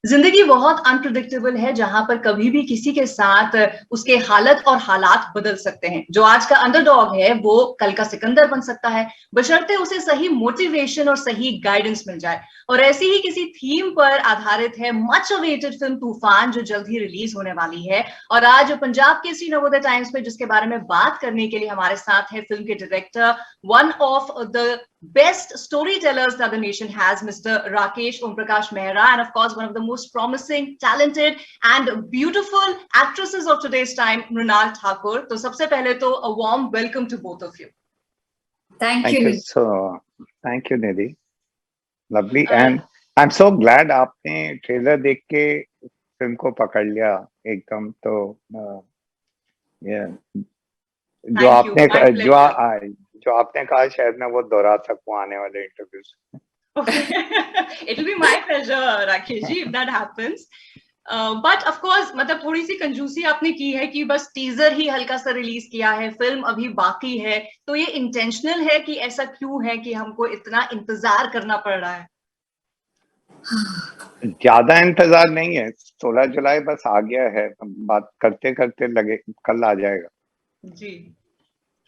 जिंदगी बहुत अनप्रिडिक्टेबल है, जहां पर कभी भी किसी के साथ उसके हालत और हालात बदल सकते हैं। जो आज का अंडरडॉग है वो कल का सिकंदर बन सकता है, बशर्ते उसे सही मोटिवेशन और सही गाइडेंस मिल जाए। और ऐसी ही किसी थीम पर आधारित है मच अवेटेड फिल्म तूफान, जो जल्द ही रिलीज होने वाली है। और आज पंजाब केसरी नवोदय टाइम्स में जिसके बारे में बात करने के लिए हमारे साथ है फिल्म के director, one of the best storytellers that the nation has, Mr. Rakesh Om Prakash Mehra, and of course, one of the most promising, talented, and beautiful actresses of today's time, Mrinal Thakur. तो सबसे पहले तो a warm welcome to both of you. Thank Thank you you. so, thank you, Nidhi. Lovely, and I'm so glad आपने trailer देख के film को पकड़ लिया एकदम। तो जो Thank you. आपने My pleasure. जो आपने कहा शायद मैं वो दोहरा सकूं आने वाले इंटरव्यूज में। It will be my pleasure, Rakesh ji, if that happens. But of course मतलब थोड़ी सी कंजूसी आपने की है कि बस टीजर ही हल्का सा रिलीज किया है, फिल्म अभी बाकी है। तो ये इंटेंशनल है कि ऐसा क्यों है कि हमको इतना इंतजार करना पड़ रहा है? ज्यादा इंतजार नहीं है, 16 जुलाई बस आ गया है, बात करते करते लगे कल आ जाएगा जी।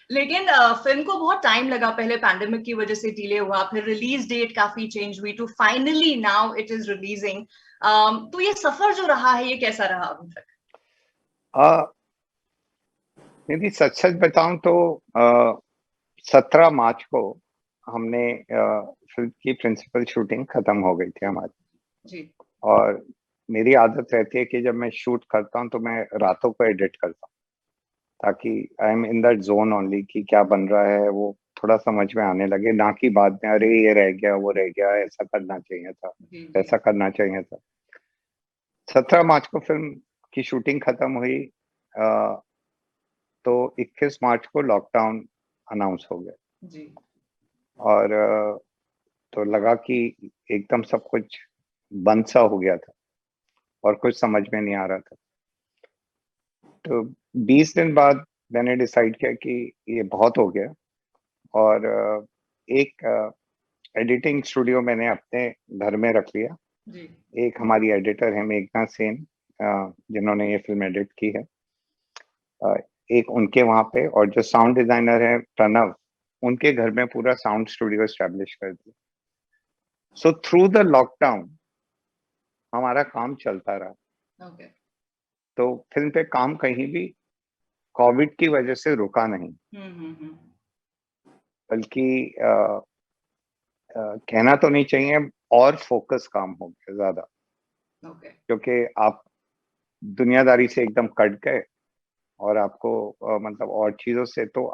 लेकिन फिल्म को बहुत टाइम लगा, पहले पैंडेमिक की वजह से डिले हुआ, फिर रिलीज डेट काफी चेंज हुई, to finally now it is releasing. तो ये सफर जो रहा है ये कैसा रहा अभी तक? यदि सच सच बताऊं तो 17 मार्च को हमने फिल्म की प्रिंसिपल शूटिंग खत्म हो गई थी हमारी जी। और मेरी आदत रहती है कि जब मैं शूट करता हूं तो मैं रातों को एडिट करता हूं, ताकि I am in that zone only कि क्या बन रहा है वो थोड़ा समझ में आने लगे, ना कि बाद में अरे ये रह गया वो रह गया, ऐसा करना चाहिए था, ऐसा करना चाहिए था। 17 मार्च को फिल्म की शूटिंग खत्म हुई, तो 21 मार्च को लॉकडाउन अनाउंस हो गया जी। और तो लगा कि एकदम सब कुछ बंद सा हो गया था और कुछ समझ में नहीं आ रहा था। तो 20 दिन बाद मैंने डिसाइड किया कि ये बहुत हो गया और एक एडिटिंग स्टूडियो मैंने अपने घर में रख लिया। जी। एक हमारी एडिटर है मेघना सेन, जिन्होंने ये फिल्म एडिट की है, एक उनके वहां पे, और जो साउंड डिजाइनर है प्रणव, उनके घर में पूरा साउंड स्टूडियो एस्टेब्लिश कर दिया। सो थ्रू द लॉकडाउन हमारा काम चलता रहा। Okay. तो फिल्म पे काम कहीं भी कोविड की वजह से रुका नहीं, बल्कि कहना तो नहीं चाहिए, और फोकस काम हो गया ज्यादा। क्योंकि आप दुनियादारी से एकदम कट गए और आपको मतलब और चीजों से, तो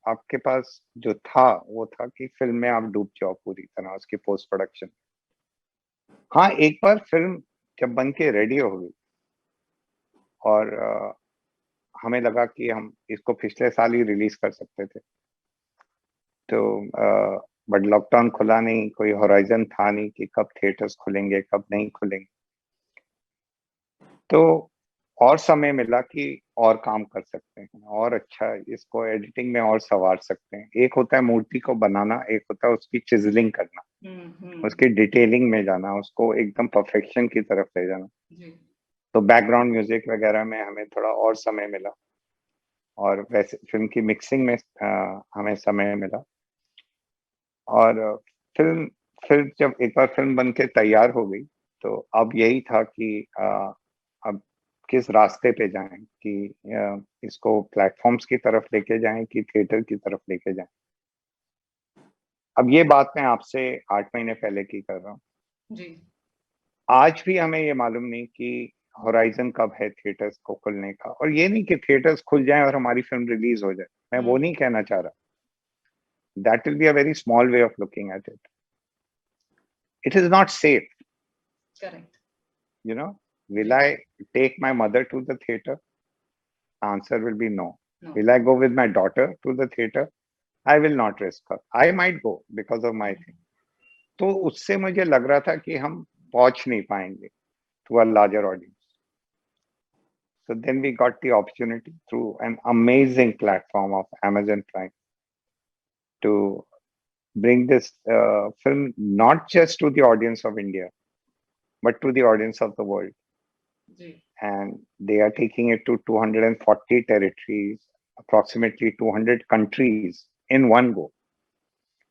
आपके पास जो था वो था कि फिल्म में आप डूब जाओ पूरी तरह उसकी पोस्ट प्रोडक्शन। हाँ, एक बार फिल्म जब बन के रेडी हो गई और हमें लगा कि हम इसको पिछले साल ही रिलीज कर सकते थे, तो बट लॉकडाउन खुला नहीं, कोई होराइजन था नहीं कि कब थिएटर्स खुलेंगे कब नहीं खुलेंगे। तो और समय मिला कि और काम कर सकते हैं और अच्छा इसको एडिटिंग में और संवार सकते हैं। एक होता है मूर्ति को बनाना, एक होता है उसकी चिजलिंग करना, उसकी डिटेलिंग में जाना, उसको एकदम परफेक्शन की तरफ ले जाना। तो बैकग्राउंड म्यूजिक वगैरह में हमें थोड़ा और समय मिला और वैसे फिल्म की मिक्सिंग में हमें समय मिला। और फिल्म फिर जब एक बार फिल्म बन के तैयार हो गई तो अब यही था कि अब किस रास्ते पे जाएं, कि इसको प्लेटफॉर्म्स की तरफ लेके जाएं कि थिएटर की तरफ लेके जाएं। अब ये बात मैं आपसे 8 महीने पहले की कर रहा हूँ जी। आज भी हमें ये मालूम नहीं कि होराइजन कब है थिएटर्स को खुलने का, और ये नहीं कि थिएटर्स खुल जाएं और हमारी फिल्म रिलीज हो जाए, मैं वो नहीं कहना चाह रहा। That will be a very small way of looking at it. It is not safe. Correct. You know, will I take my mother to the theater? Answer will be no. Will I go with my daughter to the theater? I will not risk her. I might go because of my thing. तो उससे मुझे लग रहा था कि हम पहुंच नहीं पाएंगे to a larger audience. So then we got the opportunity through an amazing platform of Amazon Prime to bring this film not just to the audience of India, but to the audience of the world. And they are taking it to 240 territories, approximately 200 countries in one go.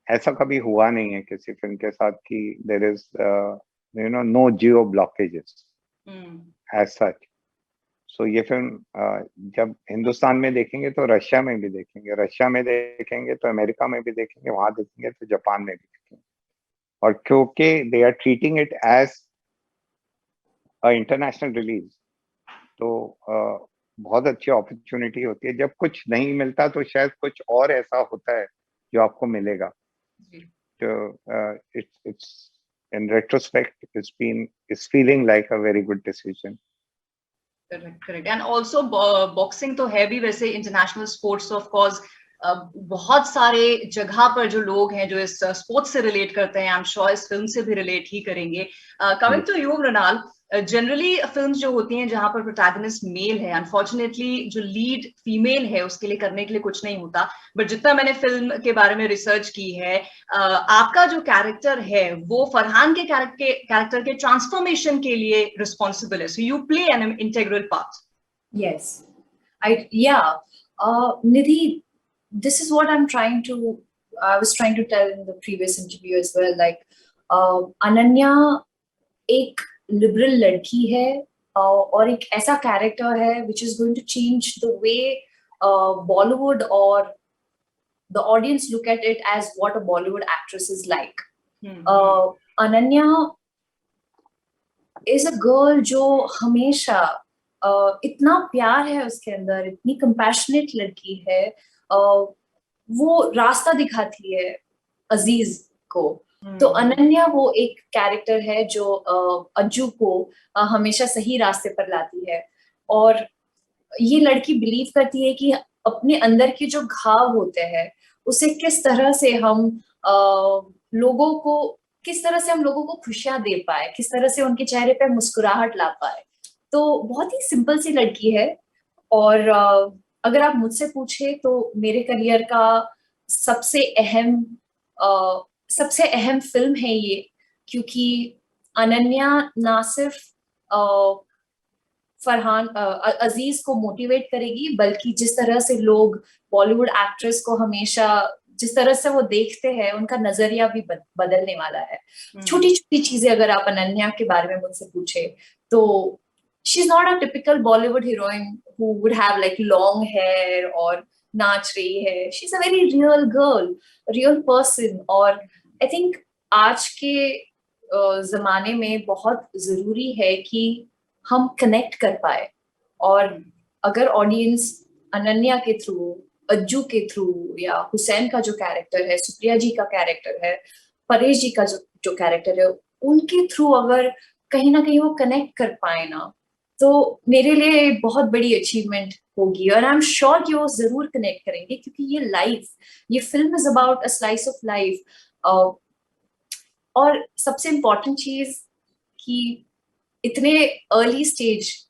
ऐसा कभी हुआ नहीं है किसी film के साथ कि there is no geo blockages as such. So ये फिल्म जब हिंदुस्तान में देखेंगे तो रशिया में भी देखेंगे, रशिया में देखेंगे तो अमेरिका में भी देखेंगे, वहां देखेंगे तो जापान में भी देखेंगे. और क्योंकि they are treating it as a international release, तो बहुत अच्छी अपॉर्चुनिटी होती है. जब कुछ नहीं मिलता तो शायद कुछ और ऐसा होता है जो आपको मिलेगा. तो it's in retrospect it's feeling like a very good decision. Correct. And also boxing तो है भी वैसे इंटरनेशनल स्पोर्ट्स, ऑफ कोर्स बहुत सारे जगह पर जो लोग हैं जो इस स्पोर्ट्स से रिलेट करते हैं, आई एम श्योर इस फिल्म से भी रिलेट ही करेंगे. Coming to you Mrinal, generally films जो होती हैं जहां पर प्रोटैगनिस्ट मेल है, अनफॉर्चुनेटली जो लीड फीमेल है उसके लिए करने के लिए कुछ नहीं होता. बट जितना मैंने फिल्म के बारे में रिसर्च की है, आपका जो कैरेक्टर है वो फरहान के कैरेक्टर के ट्रांसफॉर्मेशन के लिए रिस्पॉन्सिबल है. So you play an integral part. Yes, Nidhi, this is what I was trying to tell in the previous interview as well. Like, Ananya एक लिबरल लड़की है और एक ऐसा कैरेक्टर है which is going to change the way Bollywood or the audience look at it as what a Bollywood actress is like. Ananya is a girl जो हमेशा इतना प्यार है उसके अंदर, इतनी कंपैशनेट लड़की है, वो रास्ता दिखाती है अजीज को. तो अनन्या वो एक कैरेक्टर है जो अज्जू को हमेशा सही रास्ते पर लाती है. और ये लड़की बिलीव करती है कि अपने अंदर के जो घाव होते हैं उसे किस तरह से हम लोगों को खुशियां दे पाए, किस तरह से उनके चेहरे पे मुस्कुराहट ला पाए. तो बहुत ही सिंपल सी लड़की है. और अगर आप मुझसे पूछे तो मेरे करियर का सबसे अहम फिल्म है ये, क्योंकि अनन्या ना सिर्फ फरहान अजीज को मोटिवेट करेगी, बल्कि जिस तरह से लोग बॉलीवुड एक्ट्रेस को हमेशा जिस तरह से वो देखते हैं उनका नजरिया भी बदलने वाला है. छोटी छोटी चीजें अगर आप अनन्या के बारे में मुझसे पूछे तो she's not a typical Bollywood heroine who would have like long hair और नाच रही है. She's a very real girl, real person. और I think आज के जमाने में बहुत जरूरी है कि हम कनेक्ट कर पाए. और अगर ऑडियंस अनन्या के थ्रू, अज्जू के थ्रू, या हुसैन का जो कैरेक्टर है, सुप्रिया जी का कैरेक्टर है, परेश जी का जो कैरेक्टर है, उनके थ्रू अगर कहीं ना कहीं वो कनेक्ट कर पाए ना, तो मेरे लिए बहुत बड़ी अचीवमेंट होगी. और आई एम श्योर कि वो जरूर कनेक्ट करेंगे, क्योंकि ये film is about a slice of life. और सबसे इम्पोर्टेंट चीज कि इतने अर्ली स्टेज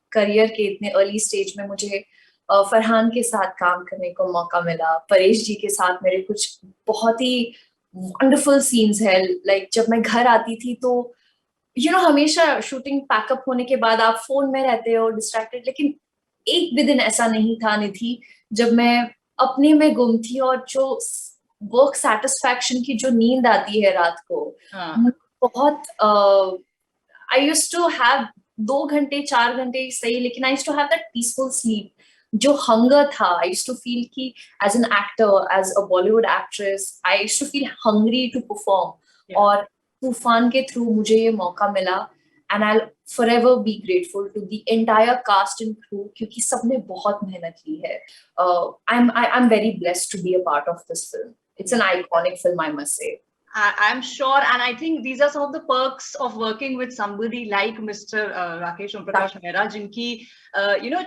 में मुझे फरहान के साथ काम करने को मौका मिला. परेश जी के साथ मेरे कुछ बहुत ही वंडरफुल सीन्स है. लाइक जब मैं घर आती थी तो हमेशा शूटिंग पैकअप होने के बाद आप फोन में रहते हो डिस्ट्रैक्टेड, लेकिन एक भी दिन ऐसा नहीं था निधि जब मैं अपने में गुम थी. और जो वर्क सेटिस्फैक्शन की जो नींद आती है रात को, बहुत आई यूज्ड टू हैव 2 घंटे 4 घंटे सही, लेकिन I used to have that peaceful sleep. जो हंगर था, आई यूज्ड टू फील कि as an actor, as a Bollywood actress, I used to feel hungry to perform. और तूफान के थ्रू मुझे ये मौका मिला, and I'll forever be grateful to the entire cast and crew, क्योंकि सबने बहुत मेहनत की है. I'm very blessed to be a part of this film. It's an iconic film, I must say. I'm sure, and I think these are some of the perks of working with somebody like Mr. Rakesh Om Prakash Mehra, जिनकी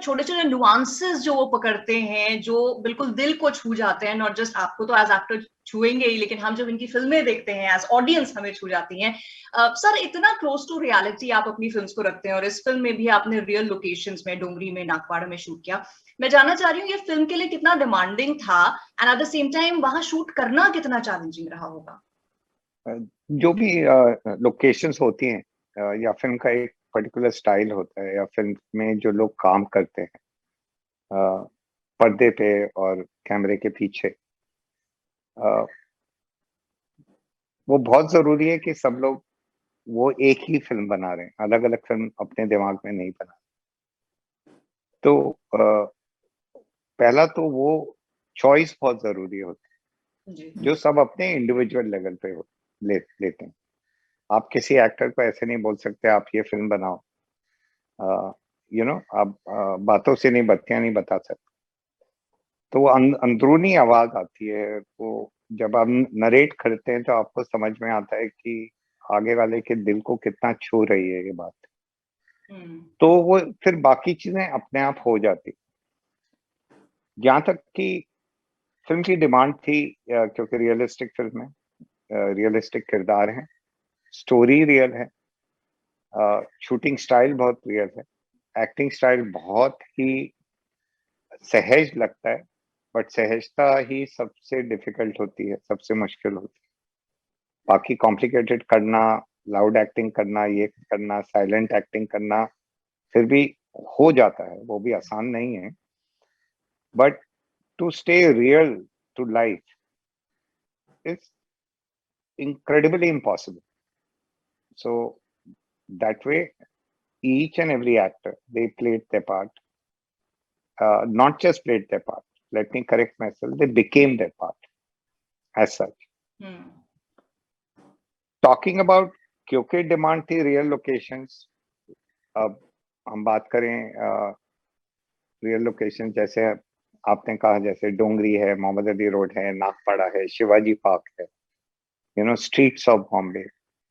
छोटे-छोटे nuances जो वो पकड़ते हैं, जो बिल्कुल दिल को छू जाते हैं. नॉट जस्ट आपको तो एज एक्टर छुएंगे ही, लेकिन हम जब इनकी फिल्में देखते हैं एज ऑडियंस हमें छू जाती हैं. सर, इतना क्लोज टू रियलिटी आप अपनी फिल्म्स को रखते हैं, और इस फिल्म में भी आपने रियल लोकेशंस में, डोंगरी में, नागपाड़ा में शूट किया. मैं जानना चाह रही हूँ ये फिल्म के लिए कितना डिमांडिंग था, and at the same time वहां शूट करना कितना चैलेंजिंग रहा होगा. जो भी लोकेशंस होती हैं, या फिल्म का एक पर्टिकुलर स्टाइल होता है, या फिल्म में जो लोग काम करते हैं पर्दे पे और कैमरे के पीछे, वो बहुत जरूरी है कि सब लोग वो एक ही फिल्म बना रहे हैं, अलग अलग फिल्म अपने दिमाग में नहीं बना। तो पहला तो वो चॉइस बहुत जरूरी होती है, जो सब अपने इंडिविजुअल लेवल पे लेते हैं। आप किसी एक्टर को ऐसे नहीं बोल सकते आप ये फिल्म बनाओ, आप बातों से नहीं, बत्तियां नहीं बता सकते। तो वो अंदरूनी आवाज आती है, वो जब आप नरेट करते हैं तो आपको समझ में आता है कि आगे वाले के दिल को कितना छू रही है ये बात। तो वो फिर बाकी चीजें अपने आप हो जाती। जहां तक कि फिल्म की डिमांड थी, क्योंकि रियलिस्टिक फिल्म है, रियलिस्टिक किरदार है, स्टोरी रियल है, शूटिंग स्टाइल बहुत रियल है, एक्टिंग स्टाइल बहुत ही सहज लगता है, बट सहजता ही सबसे डिफिकल्ट होती है, सबसे मुश्किल होती है। बाकी कॉम्प्लिकेटेड करना, लाउड एक्टिंग करना, ये करना, साइलेंट एक्टिंग करना, फिर भी हो जाता है, वो भी आसान नहीं है। But to stay real to life is incredibly impossible. So that way, each and every actor, they played their part. Not just played their part. Let me correct myself. They became their part as such. Talking about क्योंकि demand थी real locations, अब हम बात करें real location, जैसे आपने कहा, जैसे डोंगरी है, मोहम्मद अली रोड है, नागपाड़ा है, शिवाजी पार्क है, स्ट्रीट्स ऑफ बॉम्बे,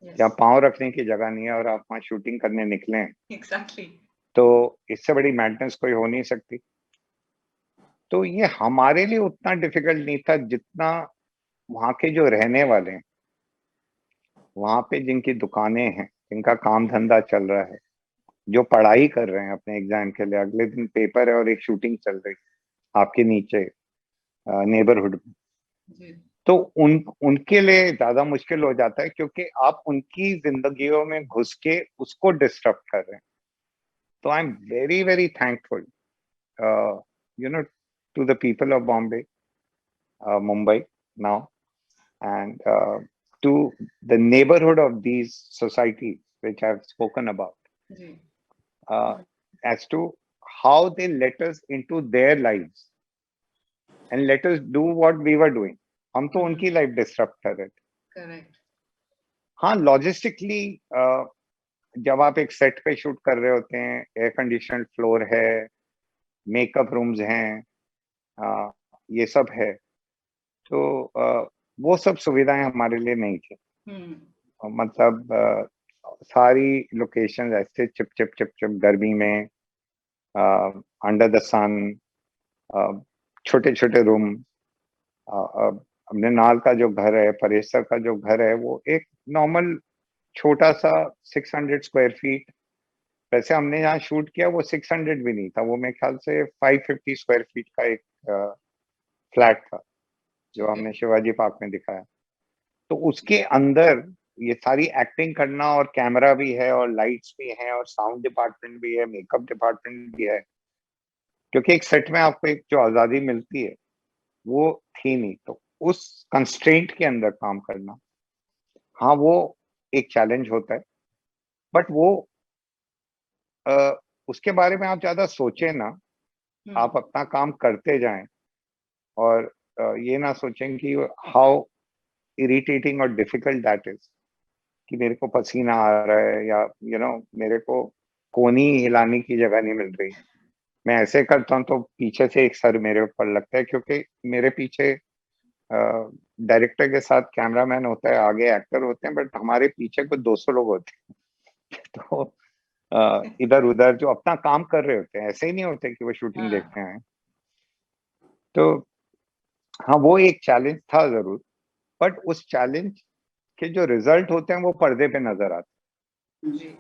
जहाँ पांव रखने की जगह नहीं है और आप वहाँ शूटिंग करने निकले हैं। Exactly. तो इससे बड़ी मैडनेस कोई हो नहीं सकती। तो ये हमारे लिए उतना डिफिकल्ट नहीं था जितना वहाँ के जो रहने वाले हैं, वहाँ पे जिनकी दुकानें हैं, जिनका काम धंधा चल रहा है, जो पढ़ाई कर रहे हैं अपने एग्जाम के लिए, अगले दिन पेपर है और एक शूटिंग चल रही है आपके नीचे नेबरहुड में, तो उनके लिए ज्यादा मुश्किल हो जाता है, क्योंकि आप उनकी जिंदगियों में घुस के उसको डिस्टर्ब कर रहे हैं। तो I am very very thankful to the people of Bombay, Mumbai now, and to the neighborhood of these societies which I've spoken about, as to how they let us into their lives and let us do what we were doing. हम तो उनकी life disturb कर रहे थे। Correct. हाँ, logistically जब आप एक सेट पे शूट कर रहे होते हैं, एयर कंडीशन फ्लोर है, मेकअप रूम्स हैं, ये सब है, तो वो सब सुविधाएं हमारे लिए नहीं थी। मतलब सारी लोकेशन ऐसे चिप चिप चिप चिप गर्मी में, अंडर द सन, छोटे छोटे रूम। मृणाल का जो घर है, परेश सर का जो घर है, वो एक नॉर्मल छोटा सा 600 स्क्वायर फीट, वैसे हमने यहाँ शूट किया वो 600 भी नहीं था, वो मेरे ख्याल से 550 स्क्वायर फीट का एक फ्लैट था जो हमने शिवाजी पार्क में दिखाया। तो उसके अंदर ये सारी एक्टिंग करना, और कैमरा भी है और लाइट्स भी हैं और साउंड डिपार्टमेंट भी है, मेकअप डिपार्टमेंट भी है, क्योंकि एक सेट में आपको एक जो आजादी मिलती है वो थी नहीं। तो उस कंस्ट्रेंट के अंदर काम करना, हाँ, वो एक चैलेंज होता है, बट वो उसके बारे में आप ज्यादा सोचें ना, आप अपना काम करते जाएं और ये ना सोचें कि हाउ इरिटेटिंग और डिफिकल्ट दैट इज, कि मेरे को पसीना आ रहा है, या मेरे को कोनी हिलाने की जगह नहीं मिल रही, मैं ऐसे करता हूँ तो पीछे से एक सर मेरे ऊपर लगता है, क्योंकि मेरे पीछे डायरेक्टर के साथ कैमरामैन होता है, आगे एक्टर होते हैं, बट हमारे पीछे कुछ 200 लोग होते हैं तो इधर उधर जो अपना काम कर रहे होते हैं, ऐसे ही नहीं होते कि वो शूटिंग देखते हैं। तो हाँ, वो एक चैलेंज था जरूर, बट उस चैलेंज के जो रिजल्ट होते हैं वो पर्दे पे नजर आते हैं।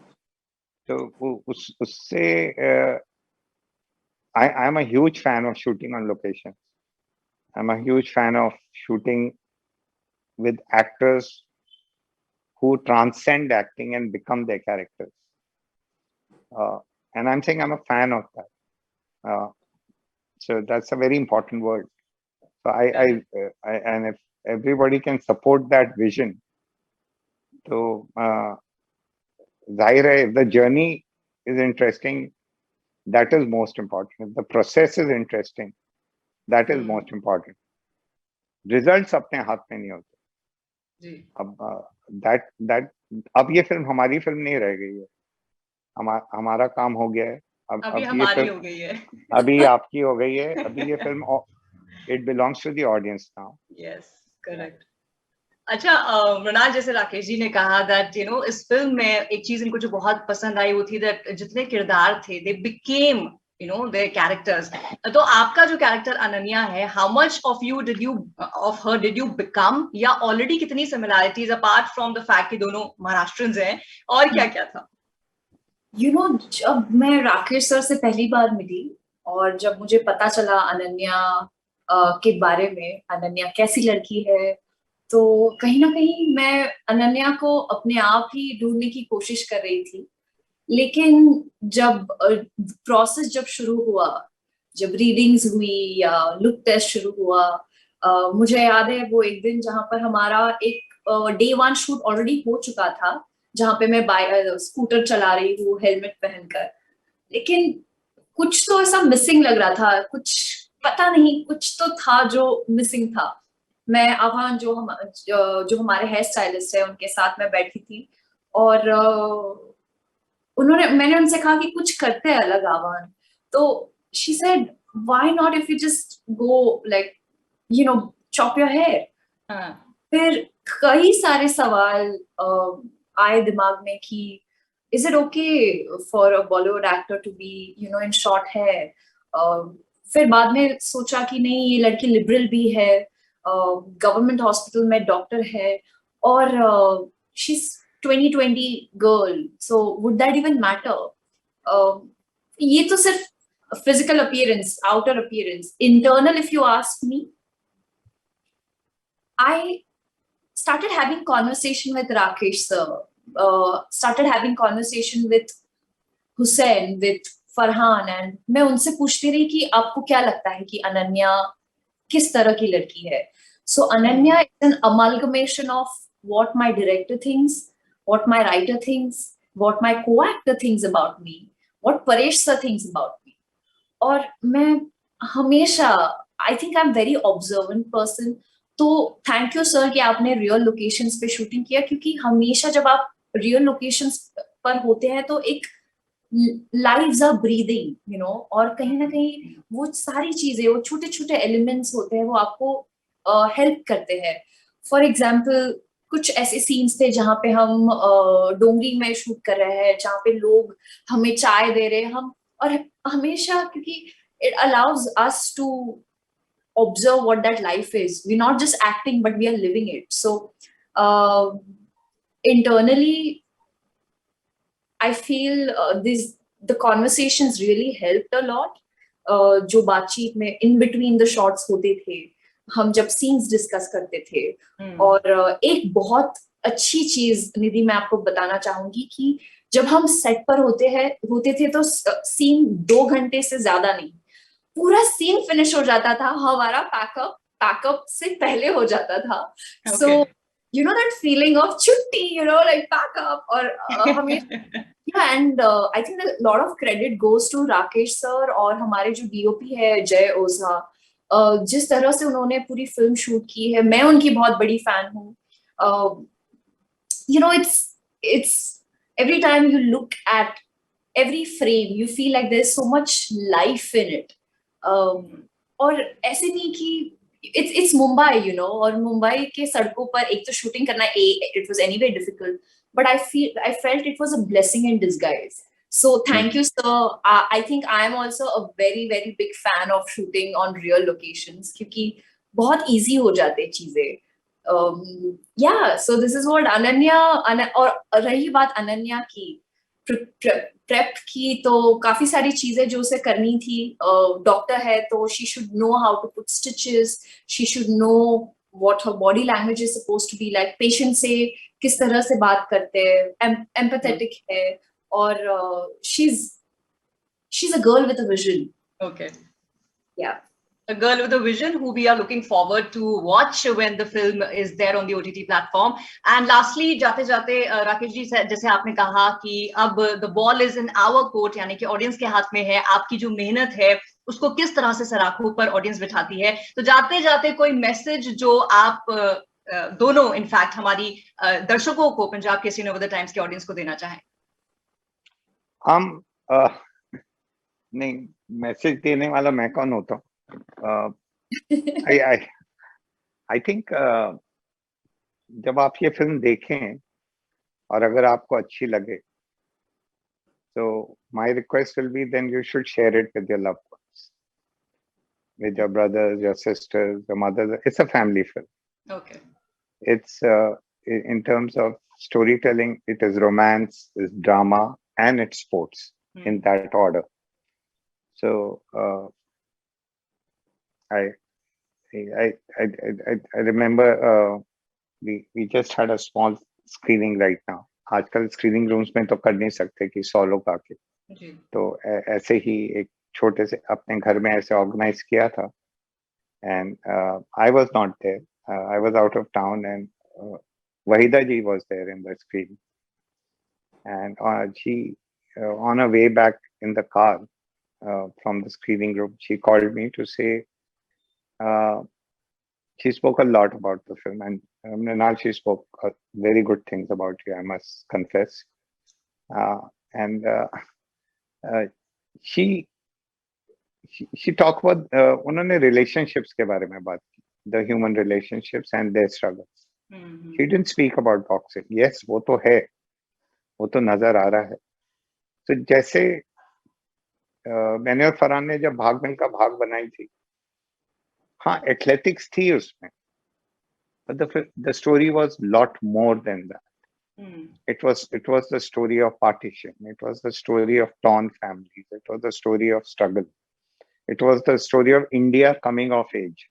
तो उससे I am a huge fan of shooting on location. I'm a huge fan of shooting with actors who transcend acting and become their characters. And I'm saying I'm a fan of that. So that's a very important word. So and if everybody can support that vision, so zahir hai, if the journey is interesting, that is most important. If the process is interesting, that is most important. Results अपने हाथ में नहीं होते. अब अब ये film हमारी film नहीं रह गई है. हमारा काम हो गया है. अभी हमारी हो गई है. अभी आपकी हो गई है. अभी ये film it belongs to the audience now. Yes, correct. अच्छा, मृणाल, जैसे राकेश जी ने कहा that इस फिल्म में एक चीज इनको जो बहुत पसंद आई वो थी that जितने किरदार थे they became their characters. तो आपका जो कैरेक्टर अनन्या है, how much of her did you become, या ऑलरेडी कितनी similarities apart from the fact कि दोनों महाराष्ट्रियंस हैं, और क्या क्या था? जब मैं राकेश सर से पहली बार मिली और जब मुझे पता चला अनन्या के बारे में, अनन्या कैसी लड़की है, तो कहीं ना कहीं मैं अनन्या को अपने आप ही ढूंढने की कोशिश कर रही थी. लेकिन जब प्रोसेस जब शुरू हुआ, जब रीडिंग्स हुई या लुक टेस्ट शुरू हुआ, मुझे याद है वो एक दिन जहां पर हमारा एक डे 1 शूट ऑलरेडी हो चुका था, जहां पे मैं स्कूटर चला रही हूँ हेलमेट पहनकर. लेकिन कुछ तो ऐसा मिसिंग लग रहा था, कुछ पता नहीं, कुछ तो था जो मिसिंग था. मैं आवान जो हमारे हेयर स्टाइलिस्ट है उनके साथ में बैठी थी और मैंने उनसे कहा कि कुछ करते हैं अलग आवान. तो she said why not if you just go like chop your hair. फिर कई सारे सवाल आए दिमाग में कि is it okay for a Bollywood actor to be in short hair. फिर बाद में सोचा कि नहीं, ये लड़की लिबरल भी है, गवर्नमेंट हॉस्पिटल में डॉक्टर है और she is 2020 girl, so would that even matter? ये तो सिर्फ physical appearance, outer appearance. Internal if you ask me, I started having conversation with Rakesh sir, started having conversation with Hussain, with Farhan, and मैं उनसे पूछती रही कि आपको क्या लगता है कि अनन्या किस तरह की लड़की है. So Ananya is an amalgamation of what my director thinks, what my writer thinks, what my co-actor thinks about me, what Paresh sir thinks about me. और मैं हमेशा, I think I'm very observant person. तो thank you sir कि आपने real locations पे shooting किया, क्योंकि हमेशा जब आप रियल लोकेशंस पर होते हैं तो एक lives are breathing, और कहीं ना कहीं वो सारी चीजें, वो छोटे छोटे एलिमेंट्स होते हैं, वो आपको हेल्प करते हैं. फॉर एग्जाम्पल कुछ ऐसे सीन्स थे जहाँ पे हम डोंगरी में शूट कर रहे हैं, जहाँ पे लोग हमें चाय दे रहे हैं, हम, और हमेशा क्योंकि it allows us to observe what that life is. We're not just acting, but we are living it. So internally, I feel the conversations really helped a lot. जो बातचीत में in between the shots होते थे, हम जब scenes discuss करते थे. और एक बहुत अच्छी चीज निधि मैं आपको बताना चाहूंगी कि जब हम सेट पर होते थे तो सीन 2 घंटे से ज्यादा नहीं, पूरा सीन फिनिश हो जाता था, हमारा पैकअप से पहले हो जाता था. सो that feeling of छुट्टी, like पैकअप. और हमें and I think a lot of credit goes to Rakesh sir और हमारे जो DOP है जय ओझा, जिस तरह से उन्होंने पूरी फिल्म शूट की है. मैं उनकी बहुत बड़ी फैन हूँ. it's every time you look at every frame you feel like there's so much life in it. और ऐसे नहीं कि it's Mumbai, और मुंबई के सड़कों पर एक तो शूटिंग करना it was anyway difficult, but I felt it was a blessing in disguise. So thank you sir. I think I am also a very very big fan of shooting on real locations क्योंकि बहुत easy हो जाते चीजें. Yeah, so this is what Ananya. और रही बात अनन्या की prep की, तो काफी सारी चीजें जो उसे करनी थी. डॉक्टर है तो she should know how to put stitches, she should know what her body language is supposed to be like, patient से किस तरह से बात करते हैं, empathetic है, और she's a girl with a vision. Okay. Yeah. A girl with a vision who we are looking forward to watch when the film is there on the OTT platform. And lastly, जाते जाते राकेश जी, जैसे आपने कहा कि अब the ball is in our court, यानी कि audience के हाथ में है, आपकी जो मेहनत है उसको किस तरह से सराखों पर ऑडियंस बिठाती है, तो जाते जाते कोई मैसेज जो आप दोनों इनफैक्ट हमारी दर्शकों को, पंजाब केसरी नवोदय टाइम्स के ऑडियंस को देना चाहें? हम नहीं, मैसेज देने वाला मैं कौन होता हूँ? I think जब आप ये फिल्म देखें और अगर आपको अच्छी लगे, so my request will be then you should share it with your loved ones, with your brothers, your sisters, your mothers. It's a family film. Okay. It's in terms of storytelling, it is romance, it's drama, and it's sports in that order. So I remember we just had a small screening right now. आजकल screening rooms में तो कर नहीं सकते कि 100 लोग आके, तो ऐसे ही एक छोटे से अपने घर में ऐसे ऑर्गेनाइज किया था. And I was not there. I was out of town, and Wahida ji was there in the screen. And she, on her way back in the car from the screening room, she called me to say, she spoke a lot about the film, and Mrinal, she spoke very good things about you, I must confess. And she talked about उन्होंने relationships के बारे में बात की, the human relationships and their struggles. She didn't speak about boxing. Yes, वो तो है, वो तो नजर आ रहा है. तो जैसे मैंने और फरहान ने जब भाग मिल्खा भाग बनाई थी, हाँ एथलेटिक्स थी उसमें, but the story was lot more than that. It was the story of partition. It was the story of torn families. It was the story of struggle. It was the story of India coming of age.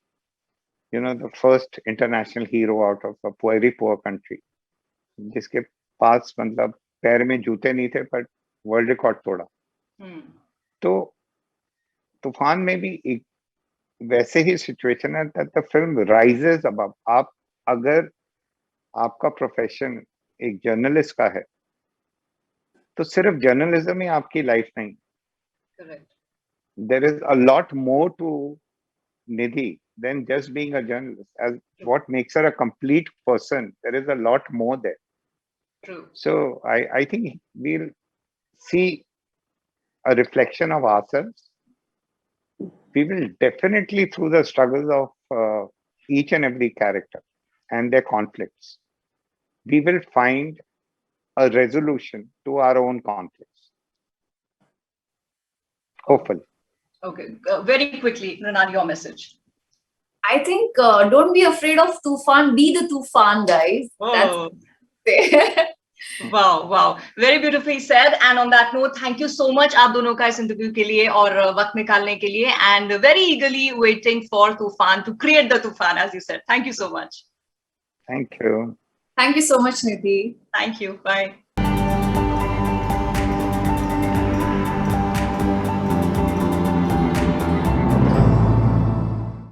You know, the first international hero out of a very poor country, जिसके पास मतलब पैर में जूते नहीं थे पर world record तोड़ा. तो तूफान में भी एक वैसे ही सिचुएशन है that the film rises above. आप अगर आपका प्रोफेशन एक जर्नलिस्ट का है, तो सिर्फ जर्नलिज्म ही आपकी लाइफ नहीं. Correct. There is a lot more to Nidhi than just being a journalist. As what makes her a complete person, there is a lot more there. True. So I think we'll see a reflection of ourselves. We will definitely, through the struggles of each and every character and their conflicts, we will find a resolution to our own conflicts. Hopefully. Okay. Very quickly, Mrinal, your message. I think don't be afraid of Tufan. Be the Tufan, guys. Oh. Wow. Very beautifully said. And on that note, thank you so much आप दोनों का इस interview के लिए और वक्त निकालने के लिए, and very eagerly waiting for Tufan to create the Tufan, as you said. Thank you so much. Thank you. Thank you so much, Nidhi. Thank you. Bye.